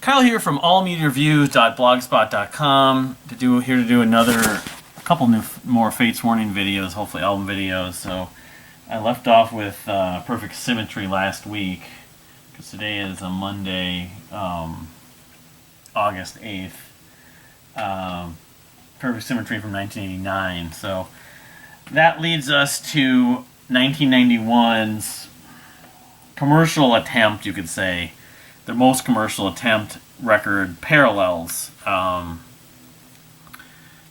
Kyle here from allmediareviews.blogspot.com here to do another couple more Fates Warning videos, hopefully album videos. So I left off with Perfect Symmetry last week because today is a Monday, August 8th. Perfect Symmetry from 1989. So that leads us to 1991's commercial attempt, you could say. Their most commercial attempt record, Parallels.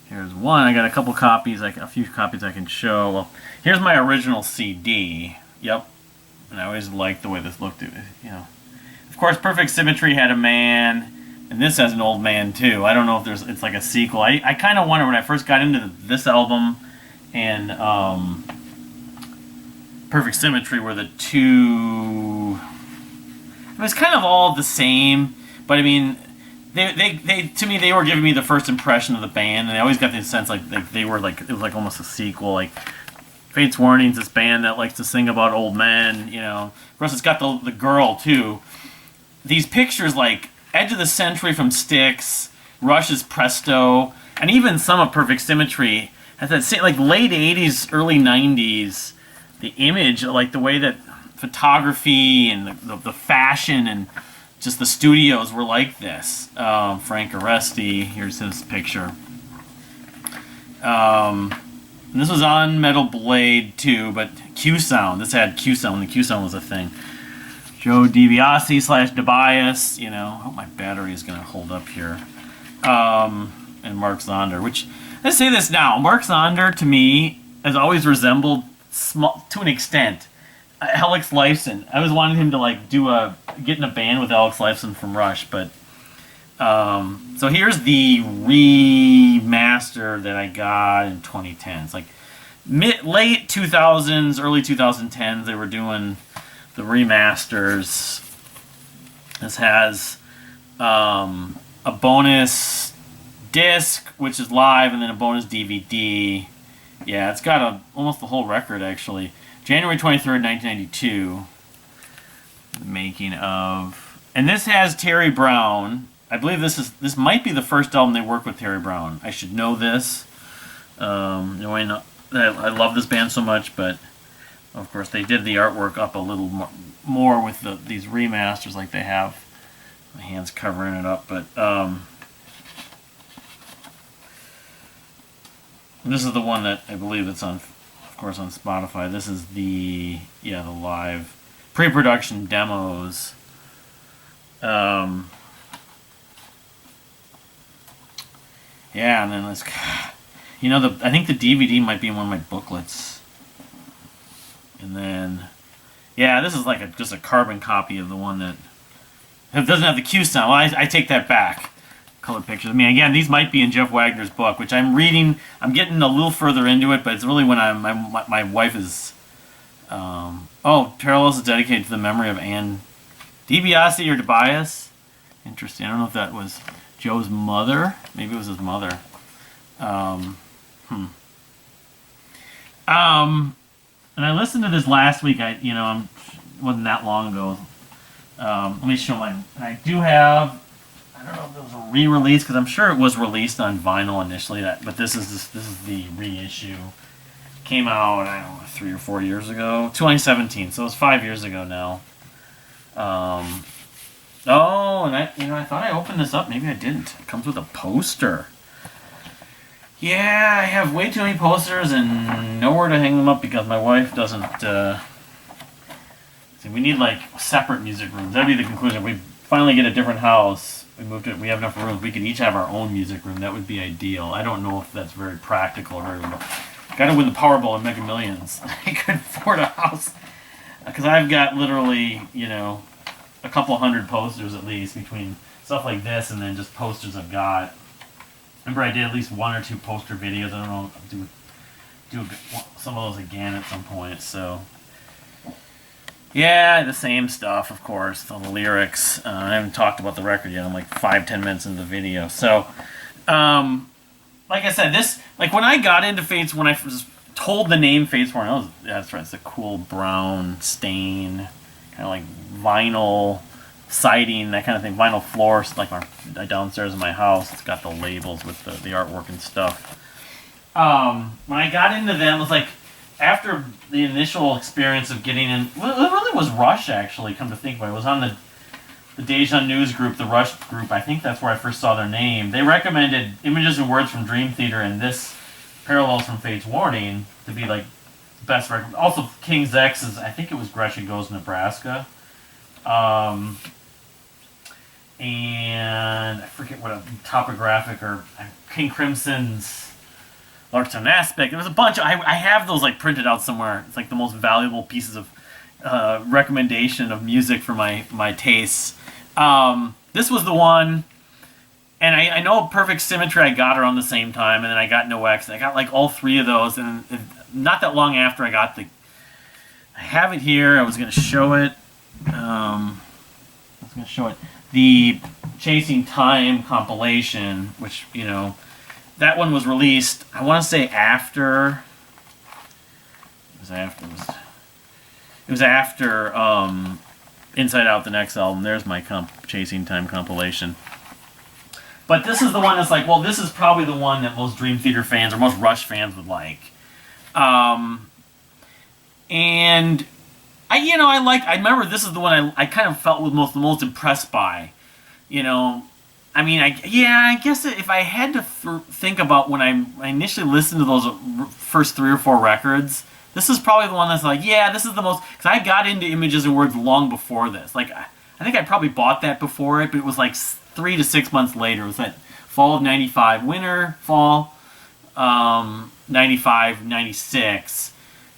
Here's one. I got a couple copies, like a few copies I can show. Well, here's my original CD. Yep. And I always liked the way this looked. Of course, Perfect Symmetry had a man, and this has an old man too. I don't know if it's like a sequel. I kind of wonder when I first got into this album and Perfect Symmetry were the two. It was kind of all the same, but I mean, they to me, they were giving me the first impression of the band, and I always got the sense like they were like, it was like almost a sequel. Like Fates Warning's this band that likes to sing about old men, Of course, it's got the girl too. These pictures like Edge of the Century from Styx, Rush's Presto, and even some of Perfect Symmetry has that same, like late 80s, early 90s, the image, like the way that photography and the fashion and just the studios were like this. Frank Aresti, here's his picture. And this was on Metal Blade too, but Q-Sound. This had Q-Sound when the Q-Sound was a thing. Joe DiBiase / Tobias. I hope my battery is going to hold up here. And Mark Zonder, which, let's say this now, Mark Zonder to me has always resembled, to an extent, Alex Lifeson. I always wanted him to get in a band with Alex Lifeson from Rush, but so here's the remaster that I got in 2010. It's like late 2000s, early 2010s. They were doing the remasters. This has a bonus disc, which is live, and then a bonus DVD. Yeah, it's got almost the whole record actually. January 23rd, 1992, the making of, and this has Terry Brown. I believe this might be the first album they worked with Terry Brown. I should know this, knowing that I love this band so much, but of course they did the artwork up a little more with these remasters, like they have. My hand's covering it up, but this is the one that I believe it's on. Of course, on Spotify. This is the live pre-production demos. And then let's, I think the DVD might be in one of my booklets. And then, this is like just a carbon copy of the one that doesn't have the Q-Sound. Well, I take that back. Colored pictures. I mean, again, these might be in Jeff Wagner's book, which I'm reading. I'm getting a little further into it, but it's really when my wife is. Parallels is dedicated to the memory of Anne DiBiase or Tobias. Interesting. I don't know if that was Joe's mother. Maybe it was his mother. And I listened to this last week. Wasn't that long ago. Let me show mine. I do have. I don't know if it was a re-release, because I'm sure it was released on vinyl initially. But this is the reissue. Came out, I don't know, 3 or 4 years ago, 2017. So it was 5 years ago now. And I thought I opened this up. Maybe I didn't. It comes with a poster. Yeah, I have way too many posters and nowhere to hang them up because my wife doesn't. We need separate music rooms. That'd be the conclusion. We finally get a different house. We moved it. We have enough rooms. We could each have our own music room. That would be ideal. I don't know if that's very practical or very. Got to win the Powerball and Mega Millions. I could afford a house because I've got literally, a couple hundred posters at least between stuff like this and then just posters I've got. Remember, I did at least 1 or 2 poster videos. I don't know. I'll do some of those again at some point. So. Yeah, the same stuff, of course, all the lyrics. I haven't talked about the record yet. I'm like 5-10 minutes into the video. So, like I said, when I got into Fates, when I was told the name Fates Warning, that's right, it's a cool brown stain, kind of like vinyl siding, that kind of thing. Vinyl floors, like my downstairs in my house. It's got the labels with the artwork and stuff. When I got into them, it was like after the initial experience of getting in. Well, it really was Rush, actually. Come to think about it, it was on the Deja News group, the Rush group. I think that's where I first saw their name. They recommended Images and Words from Dream Theater and this Parallels from Fate's Warning to be like best record. Also, King's X is, I think it was Gretchen Goes Nebraska. And I forget what a topographic or King Crimson's Larkstone Aspect. There was a bunch. I have those like printed out somewhere. It's like the most valuable pieces of recommendation of music for my tastes. This was the one, and I know Perfect Symmetry I got around the same time, and then I got No X. I got like all three of those, and not that long after I got I have it here. I was going to show it. The Chasing Time compilation, which, you know, that one was released, I want to say after. It was after Inside Out, the next album. There's my Chasing Time compilation. But this is the one that's like, well, this is probably the one that most Dream Theater fans or most Rush fans would like. And I remember this is the one I kind of felt was the most impressed by. You know, I mean, I guess if I had to think about when I initially listened to those first 3 or 4 records, this is probably the one that's like, yeah, this is the most, because I got into Images and Words long before this. Like, I think I probably bought that before it, but it was like 3 to 6 months later. It was that fall of 95, winter, fall, 95, 96,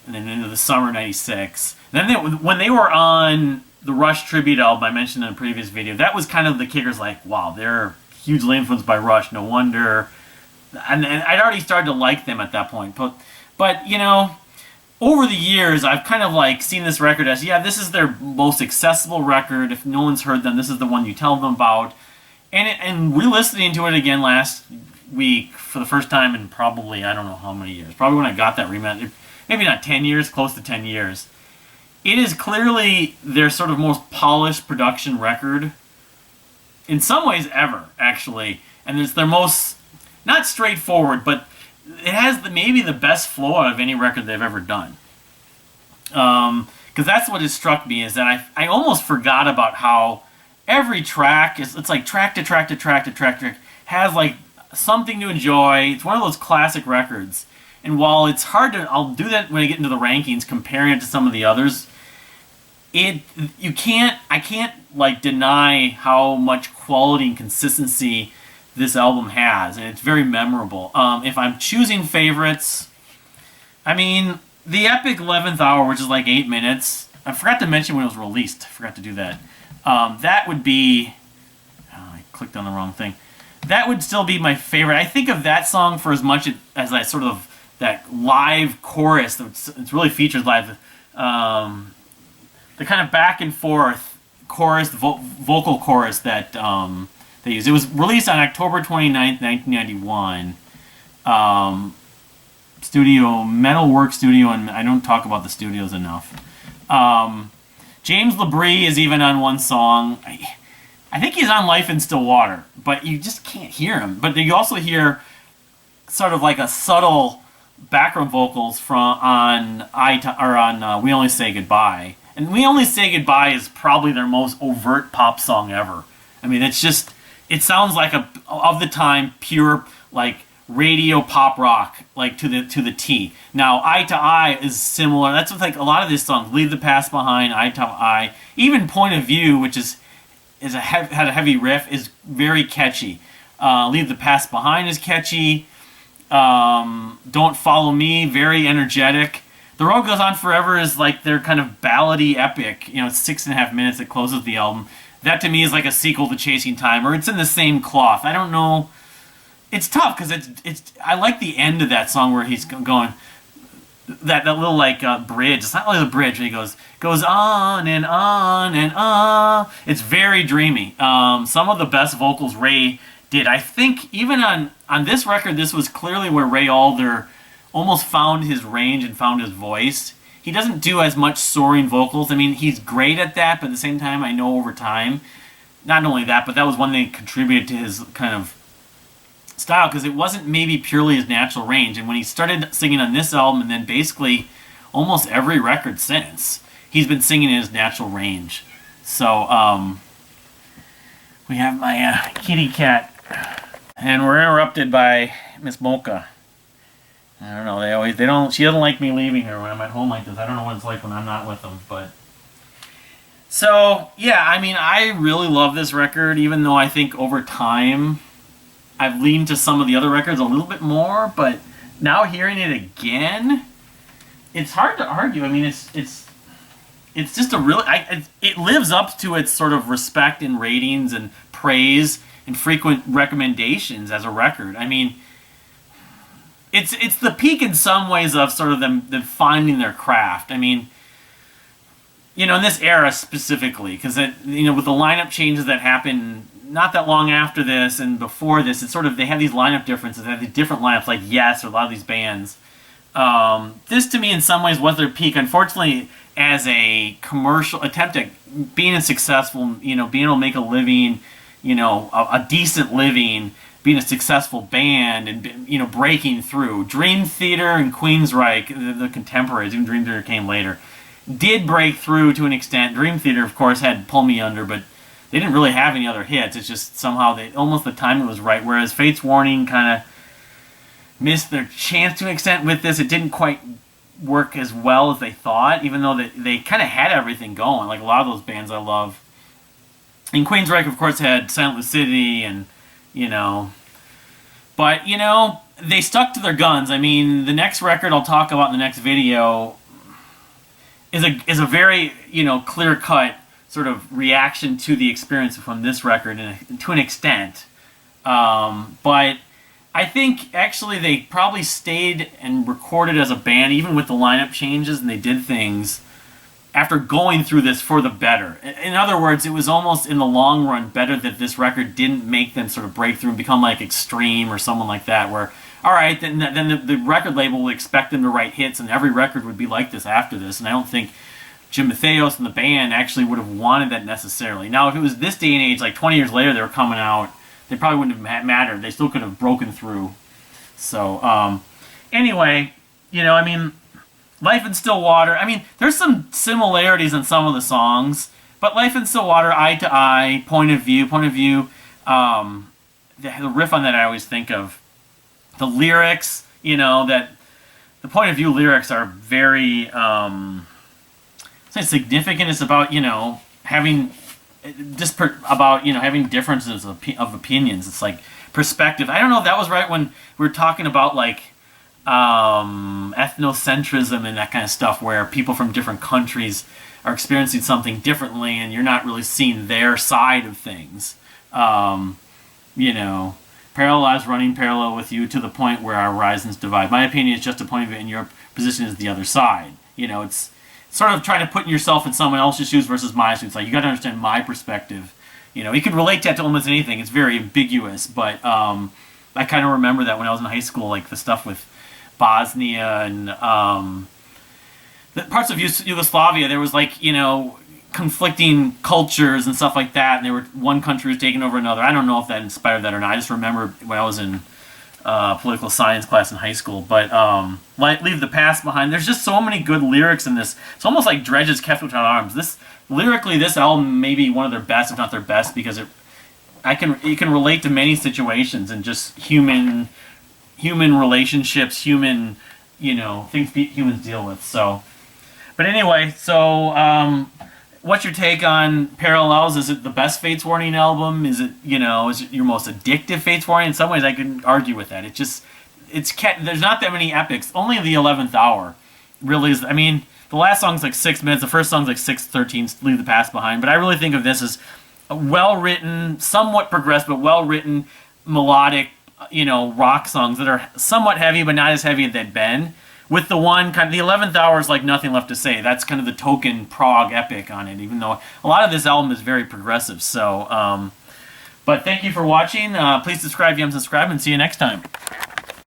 and then into the summer 96. And then when they were on the Rush tribute album I mentioned in a previous video, that was kind of the kickers, like, wow, they're hugely influenced by Rush, no wonder. And I'd already started to like them at that point. But you know, over the years, I've kind of like seen this record as, yeah, this is their most accessible record. If no one's heard them, this is the one you tell them about. And re-listening to it again last week for the first time in probably, I don't know how many years. Probably when I got that remastered. Maybe not 10 years, close to 10 years. It is clearly their sort of most polished production record in some ways ever, actually. And it's their most, not straightforward, but it has maybe the best flow out of any record they've ever done. Because that's what has struck me, is that I almost forgot about how every track, it's like track to track to track to track to track, has like something to enjoy. It's one of those classic records. And while it's hard to, I'll do that when I get into the rankings, comparing it to some of the others, I can't like deny how much quality and consistency this album has, and it's very memorable. If I'm choosing favorites, I mean, the epic 11th Hour, which is like 8 minutes, I forgot to mention when it was released. I forgot to do that. That would be, I clicked on the wrong thing. That would still be my favorite. I think of that song for as much as I sort of, that live chorus, it's really features live, the kind of back and forth chorus, vocal chorus that they used. It was released on October 29th, 1991. Metalwork Studio, and I don't talk about the studios enough. James LaBrie is even on one song. I think he's on Life in Stillwater, but you just can't hear him. But you also hear sort of like a subtle background vocals on We Only Say Goodbye. And We Only Say Goodbye is probably their most overt pop song ever. I mean, it's just, it sounds like of the time, pure like radio pop rock, like to the T. Now, Eye to Eye is similar. That's what like a lot of these songs, Leave the Past Behind, Eye to Eye, even Point of View, which had a heavy riff, is very catchy. Leave the Past Behind is catchy. Don't Follow Me, very energetic. The Road Goes On Forever is like their kind of ballady epic. You know, it's 6.5 minutes that closes the album. That to me is like a sequel to Chasing Time, or it's in the same cloth. I don't know. It's tough because it's. I like the end of that song where he's going that little like bridge. It's not really the bridge. Where he goes on and on and on. It's very dreamy. Some of the best vocals Ray did. I think even on this record, this was clearly where Ray Alder almost found his range and found his voice. He doesn't do as much soaring vocals. I mean, he's great at that, but at the same time, I know over time, not only that, but that was one thing that contributed to his kind of style, because it wasn't maybe purely his natural range. And when he started singing on this album, and then basically almost every record since, he's been singing in his natural range. So we have my kitty cat, and we're interrupted by Miss Mocha. I don't know. She doesn't like me leaving her when I'm at home like this. I don't know what it's like when I'm not with them, but. So, yeah, I mean, I really love this record, even though I think over time I've leaned to some of the other records a little bit more, but now hearing it again, it's hard to argue. I mean, it's just a really, it lives up to its sort of respect and ratings and praise and frequent recommendations as a record. I mean, it's the peak in some ways of sort of them finding their craft. I mean, in this era specifically, because with the lineup changes that happened not that long after this and before this, it's sort of, they have these lineup differences, they have these different lineups like Yes or a lot of these bands. This to me in some ways was their peak. Unfortunately, as a commercial attempt at being successful, being able to make a living, a decent living, being a successful band, and breaking through. Dream Theater and Queensryche, the contemporaries, even Dream Theater came later, did break through to an extent. Dream Theater, of course, had Pull Me Under, but they didn't really have any other hits. It's just somehow almost the timing was right. Whereas Fates Warning kind of missed their chance to an extent with this. It didn't quite work as well as they thought, even though they kind of had everything going, like a lot of those bands I love. And Queensryche, of course, had Silent Lucidity and, but, they stuck to their guns. I mean, the next record I'll talk about in the next video is a very, clear-cut sort of reaction to the experience from this record to an extent. But I think actually they probably stayed and recorded as a band, even with the lineup changes, and they did things after going through this for the better. In other words, it was almost in the long run better that this record didn't make them sort of break through and become like Extreme or someone like that, where, all right, then the record label would expect them to write hits, and every record would be like this after this. And I don't think Jim Matheos and the band actually would have wanted that necessarily. Now, if it was this day and age, like 20 years later, they were coming out, they probably wouldn't have mattered. They still could have broken through. So, anyway, Life in Stillwater, I mean, there's some similarities in some of the songs, but Life in Stillwater, Eye to Eye, Point of View, the riff on that I always think of. The lyrics, that the Point of View lyrics are very significant. It's about, having having differences of opinions. It's like perspective. I don't know if that was right when we were talking about like ethnocentrism and that kind of stuff, where people from different countries are experiencing something differently and you're not really seeing their side of things. Parallel lives running parallel with you to the point where our horizons divide. My opinion is just a point of view and your position is the other side. It's sort of trying to put yourself in someone else's shoes versus my shoes. Like, you got to understand my perspective. You can relate that to almost anything. It's very ambiguous, but I kind of remember that when I was in high school, like the stuff with Bosnia and the parts of Yugoslavia, there was like, conflicting cultures and stuff like that, and one country was taking over another. I don't know if that inspired that or not. I just remember when I was in political science class in high school. But Leave the Past Behind. There's just so many good lyrics in this. It's almost like Dredge's Kept Without Arms. Lyrically, this album may be one of their best, if not their best, because it can relate to many situations and just human relationships, things humans deal with. So, but anyway, what's your take on Parallels? Is it the best Fates Warning album? Is it your most addictive Fates Warning? In some ways, I can argue with that. There's not that many epics. Only the 11th Hour really is. I mean, the last song's like 6 minutes. The first song's like 6:13. Leave the Past Behind. But I really think of this as a well-written, somewhat progressed, but well-written, melodic, rock songs that are somewhat heavy, but not as heavy as they've been. With the one kind of, the 11th Hour is like Nothing Left to Say. That's kind of the token prog epic on it, even though a lot of this album is very progressive. So, but thank you for watching. Please subscribe if you haven't subscribed, and see you next time.